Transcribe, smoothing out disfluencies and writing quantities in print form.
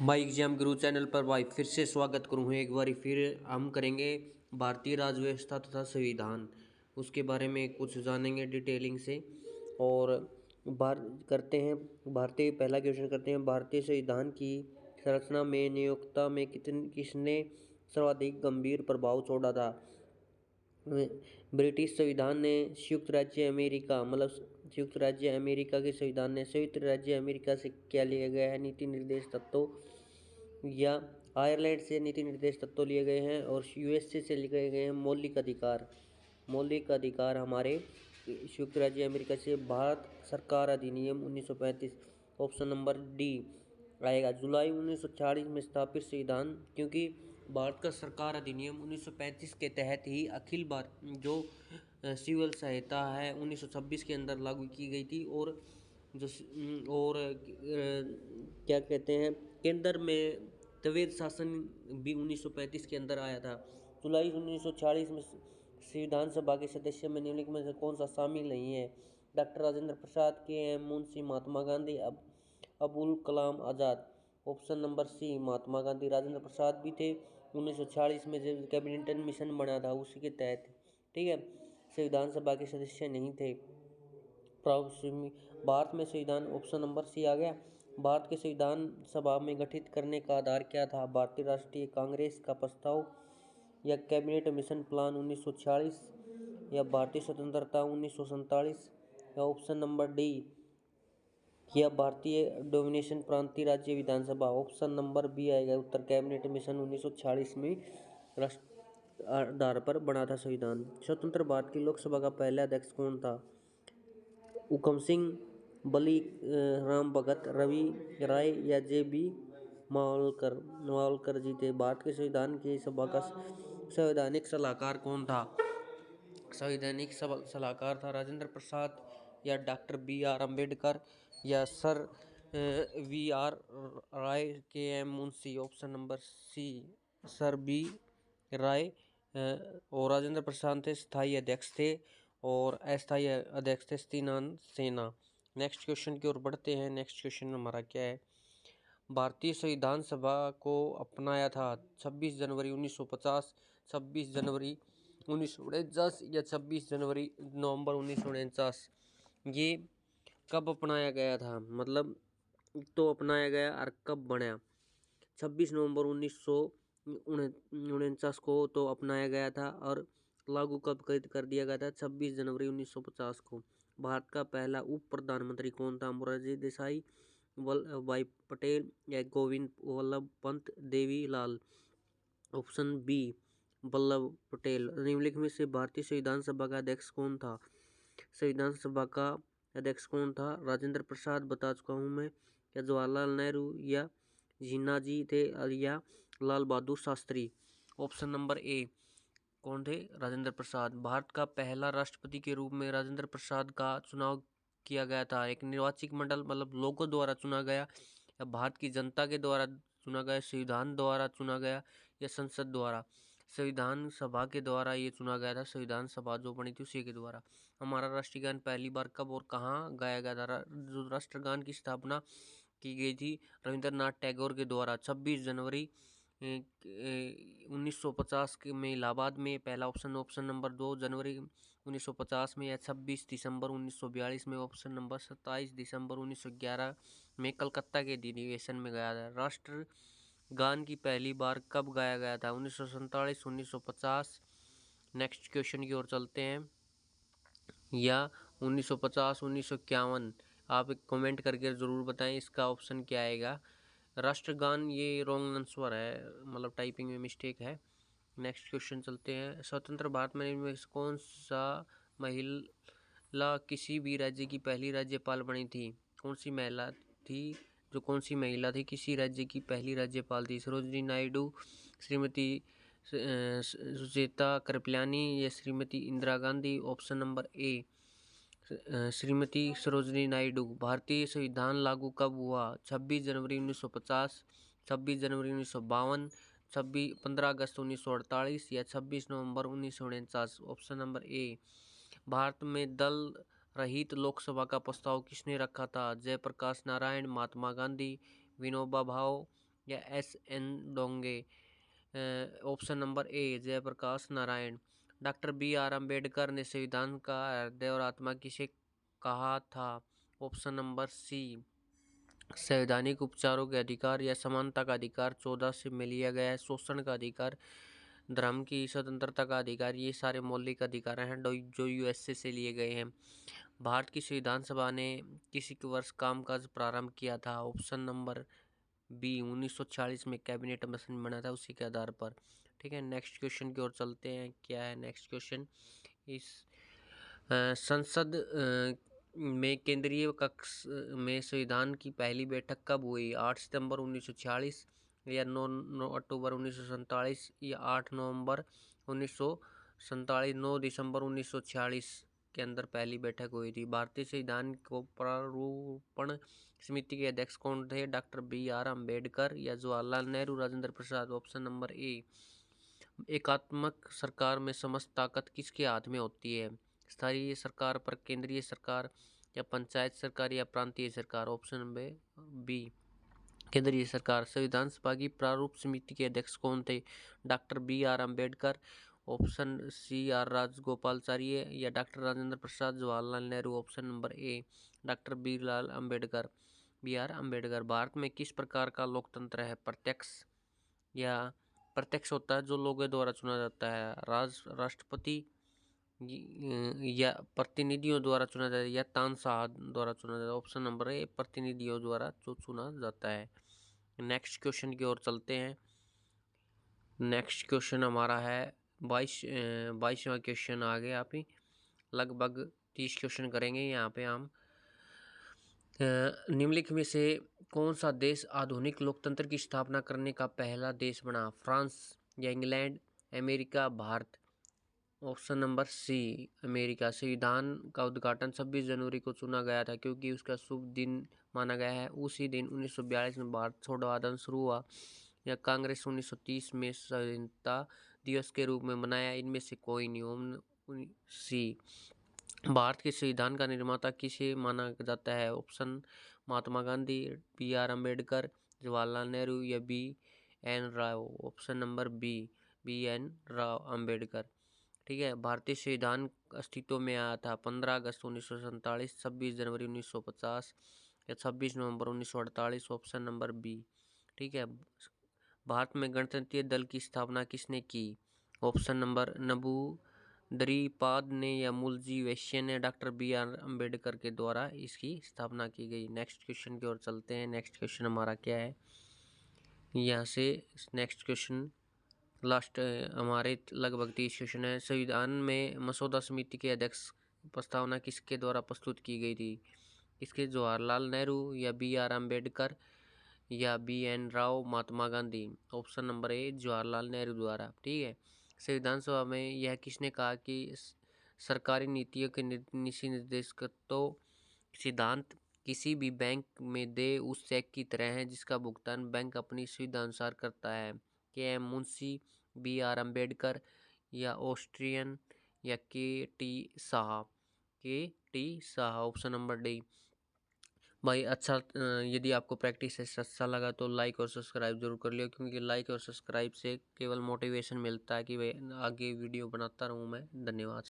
My exam Guru channel पर भाई फिर से स्वागत करूँ। एक बारी फिर हम करेंगे भारतीय राज्य व्यवस्था तथा संविधान, उसके बारे में कुछ जानेंगे डिटेलिंग से। और करते हैं भारतीय पहला क्वेश्चन करते हैं। भारतीय संविधान की संरचना में नियोक्ता में किसने सर्वाधिक गंभीर प्रभाव छोड़ा था? ब्रिटिश संविधान ने, संयुक्त राज्य अमेरिका मतलब संयुक्त राज्य अमेरिका के संविधान ने, संयुक्त राज्य अमेरिका से क्या लिया गया है नीति निर्देश तत्वों, या आयरलैंड से नीति निर्देश तत्व लिए गए हैं, और यूएसए से लिए गए हैं मौलिक अधिकार। मौलिक अधिकार हमारे संयुक्त राज्य अमेरिका से। भारत सरकार अधिनियम 1935 ऑप्शन नंबर डी आएगा। जुलाई 1940 में स्थापित संविधान, क्योंकि भारत का सरकार अधिनियम 1935 के तहत ही अखिल भारत जो सिविल सहायता है 1926 के अंदर लागू की गई थी। और जो क्या कहते हैं, केंद्र में द्वैध शासन भी 1935 के अंदर आया था। जुलाई 1940 में संविधान सभा के सदस्य में निम्नलिखित में से कौन सा शामिल नहीं है? डॉक्टर राजेंद्र प्रसाद, के M Munshi, Mahatma Gandhi, Abul Kalam Azad. Option number सी महात्मा गांधी। राजेंद्र प्रसाद भी थे 1940 में जब कैबिनेट मिशन बना था उसी के तहत, ठीक है। संविधान सभा के सदस्य नहीं थे। भारत में संविधान, ऑप्शन नंबर सी आ गया। भारत के संविधान सभा में गठित करने का आधार क्या था? भारतीय राष्ट्रीय कांग्रेस का प्रस्ताव, या कैबिनेट मिशन प्लान 1946, या भारतीय स्वतंत्रता 1947, या ऑप्शन नंबर डी या भारतीय डोमिनेशन प्रांतीय राज्य विधानसभा। ऑप्शन नंबर बी आएगा उत्तर, कैबिनेट मिशन 1946 में राष्ट्र आधार पर बना था संविधान। स्वतंत्र भारत की लोकसभा का पहला अध्यक्ष कौन था? हुकम सिंह, बली राम भगत, रवि राय, या जे.बी. मावलकर जी थे। भारत के संविधान की सभा का संवैधानिक सलाहकार कौन था? संवैधानिक सलाहकार था राजेंद्र प्रसाद, या डॉक्टर बी.आर. अम्बेडकर, या sir V R. Rai, K M Munshi. Option number C Sir B Rai. और राजेंद्र प्रसाद थे स्थायी अध्यक्ष थे, और अस्थायी अध्यक्ष थे सत्यनारायण सिन्हा। नेक्स्ट क्वेश्चन की ओर बढ़ते हैं। नेक्स्ट क्वेश्चन हमारा क्या है? भारतीय संविधान सभा को अपनाया था 26 जनवरी 1950, 26 जनवरी 1949, या 26 जनवरी नवंबर 1949। ये कब अपनाया गया था, मतलब तो अपनाया गया और कब बनाया? 26 नवंबर 1949 को तो अपनाया गया था, और लागू कब कर दिया गया था? 26 जनवरी 1950 को। भारत का पहला उप प्रधानमंत्री कौन था? मोरारजी देसाई, वल्लभ भाई पटेल, या गोविंद वल्लभ पंत देवीलाल। Option B Vallabh Patel. निम्नलिखित में से भारतीय संविधान सभा का अध्यक्ष कौन था? संविधान सभा का अध्यक्ष कौन था? राजेंद्र प्रसाद बता चुका हूँ मैं, या जवाहरलाल नेहरू, या जिन्ना जी थे, या लाल बहादुर शास्त्री। ऑप्शन नंबर ए कौन थे? राजेंद्र प्रसाद। भारत का पहला राष्ट्रपति के रूप में राजेंद्र प्रसाद का चुनाव किया गया था। एक निर्वाचित मंडल मतलब लोगों द्वारा चुना गया, या भारत की जनता के द्वारा चुना गया, संविधान द्वारा चुना गया, या संसद द्वारा? संविधान सभा के द्वारा ये चुना गया था। संविधान सभा जो बनी थी उसी के द्वारा। हमारा राष्ट्रीय गान पहली बार कब और कहाँ गाया गया था? जो राष्ट्रगान की स्थापना की गई थी रविंद्रनाथ टैगोर के द्वारा 26 जनवरी 1950 में इलाहाबाद में। पहला ऑप्शन, ऑप्शन नंबर 2 जनवरी 1950 में, या 26 दिसंबर 1942 में, ऑप्शन नंबर 27 दिसंबर 1911 में कलकत्ता के अधिवेशन में गाया था। राष्ट्र गान की पहली बार कब गाया गया था? 1947, 1950। नेक्स्ट क्वेश्चन की ओर चलते हैं, या 1950, 1951। आप एक कमेंट करके ज़रूर बताएं इसका ऑप्शन क्या आएगा। राष्ट्रगान ये रॉन्ग आंसर है, मतलब टाइपिंग में मिस्टेक है। नेक्स्ट क्वेश्चन चलते हैं। स्वतंत्र भारत में इनमें से कौन सा महिला किसी भी राज्य की पहली राज्यपाल बनी थी? कौन सी महिला थी जो कौन सी महिला थी किसी राज्य की पहली राज्यपाल थी? सरोजिनी नायडू, श्रीमती सुचेता कृपलानी, या श्रीमती इंदिरा गांधी। ऑप्शन नंबर ए श्रीमती सरोजिनी नायडू। भारतीय संविधान लागू कब हुआ? 26 जनवरी 1950, 26 जनवरी 1952, 15 अगस्त 1948, या 26 नवंबर 1949। Option number A. भारत में दल रहित लोकसभा का प्रस्ताव किसने रखा था? जयप्रकाश नारायण, महात्मा गांधी, विनोबा भावे, या S.N. Donge? Option number A Jayaprakash Narayan. Doctor B.R. Ambedkar ने संविधान का हृदय और आत्मा किसे कहा था? ऑप्शन नंबर सी संवैधानिक उपचारों के अधिकार या समानता का अधिकार 14 से में लिया गया है। शोषण का अधिकार, धर्म की स्वतंत्रता का अधिकार, ये सारे मौलिक अधिकार हैं जो USA से लिए गए हैं। भारत की संविधान सभा ने किसी वर्ष कामकाज प्रारंभ किया था? ऑप्शन नंबर बी 1946 में कैबिनेट मिशन बना था उसी के आधार पर। ठीक है, नेक्स्ट क्वेश्चन की ओर चलते हैं। क्या है नेक्स्ट क्वेश्चन? इस संसद में केंद्रीय कक्ष में संविधान की पहली बैठक कब हुई? 8 सितंबर 1946 या 9 अक्टूबर 1947 या 8 नवंबर 1947, 9 दिसंबर 1946 के अंदर पहली बैठक हुई थी। भारतीय संविधान को प्रारूपण समिति के अध्यक्ष कौन थे? Doctor B.R. अम्बेडकर या जवाहरलाल नेहरू, राजेंद्र प्रसाद? ऑप्शन नंबर ए एकात्मक सरकार में समस्त ताकत किसके हाथ में होती है? स्थानीय सरकार पर, केंद्रीय सरकार या पंचायत सरकार या प्रांतीय सरकार? ऑप्शन नंबर बी केंद्रीय सरकार। संविधान सभा की प्रारूप समिति के अध्यक्ष कौन थे? Doctor B.R. Ambedkar, option C R Rajagopalachari या doctor Rajendra Prasad, Jawaharlal Nehru? Option number A doctor B.R. Ambedkar. Bharat में किस प्रकार का लोकतंत्र है? प्रत्यक्ष या प्रत्यक्ष होता है जो लोगों द्वारा चुना जाता है, राष्ट्रपति या प्रतिनिधियों द्वारा चुना जाता है, या तानशाह द्वारा चुना जाता है? ऑप्शन नंबर ए प्रतिनिधियों द्वारा जो चुना जाता है। नेक्स्ट क्वेश्चन की ओर चलते हैं। नेक्स्ट क्वेश्चन हमारा है 22वां क्वेश्चन आ गया। आप ही लगभग 30 क्वेश्चन करेंगे यहाँ पे हम। निम्नलिखित में से कौन सा देश आधुनिक लोकतंत्र की स्थापना करने का पहला देश बना? फ्रांस या England, America, Bharat? Option number C America. संविधान का उद्घाटन 26 जनवरी को चुना गया था क्योंकि उसका शुभ दिन माना गया है। उसी दिन 1942 में भारत छोड़ो आंदोलन शुरू हुआ या कांग्रेस 1930 में स्वाधीनता दिवस के रूप में मनाया? इनमें से कोई नहीं। सी। भारत के संविधान का निर्माता किसे माना जाता है? Option Mahatma Gandhi, B.R. अम्बेडकर, जवाहरलाल नेहरू या B.N. Rao? Option number B B.N. Rao Ambedkar. ठीक है, भारतीय संविधान अस्तित्व में आया था 15 अगस्त 1947, 26 जनवरी 1950 या 26 नवंबर 1948? Option number B. ठीक है, भारत में गणतंत्र दल की स्थापना किसने की? ऑप्शन नंबर नबूदरीपाद ने या मुलजी वैश्य ने? Doctor B.R. अम्बेडकर के द्वारा इसकी स्थापना की गई। नेक्स्ट क्वेश्चन की ओर चलते हैं। नेक्स्ट क्वेश्चन हमारा क्या है? यहाँ से नेक्स्ट क्वेश्चन लास्ट हमारे लगभग 30 क्वेश्चन है। संविधान में मसौदा समिति के अध्यक्ष प्रस्तावना किसके द्वारा प्रस्तुत की गई थी? इसके जवाहरलाल नेहरू या B.R. अम्बेडकर या B.N. Rao, Mahatma Gandhi? Option number ए जवाहरलाल नेहरू द्वारा। ठीक है, संविधान सभा में यह किसने कहा कि सरकारी नीतियों के निर्देशक तो सिद्धांत किसी भी बैंक में दे उस चेक की तरह है जिसका भुगतान बैंक अपनी सुविधा अनुसार करता है? के.एम. मुंशी, B.R. अम्बेडकर या ऑस्ट्रियन या K.T.. Shah? Option number D. भाई अच्छा, यदि आपको प्रैक्टिस अच्छा लगा तो लाइक और सब्सक्राइब जरूर कर लियो, क्योंकि लाइक और सब्सक्राइब से केवल मोटिवेशन मिलता है कि भाई आगे वीडियो बनाता रहूँ मैं। धन्यवाद।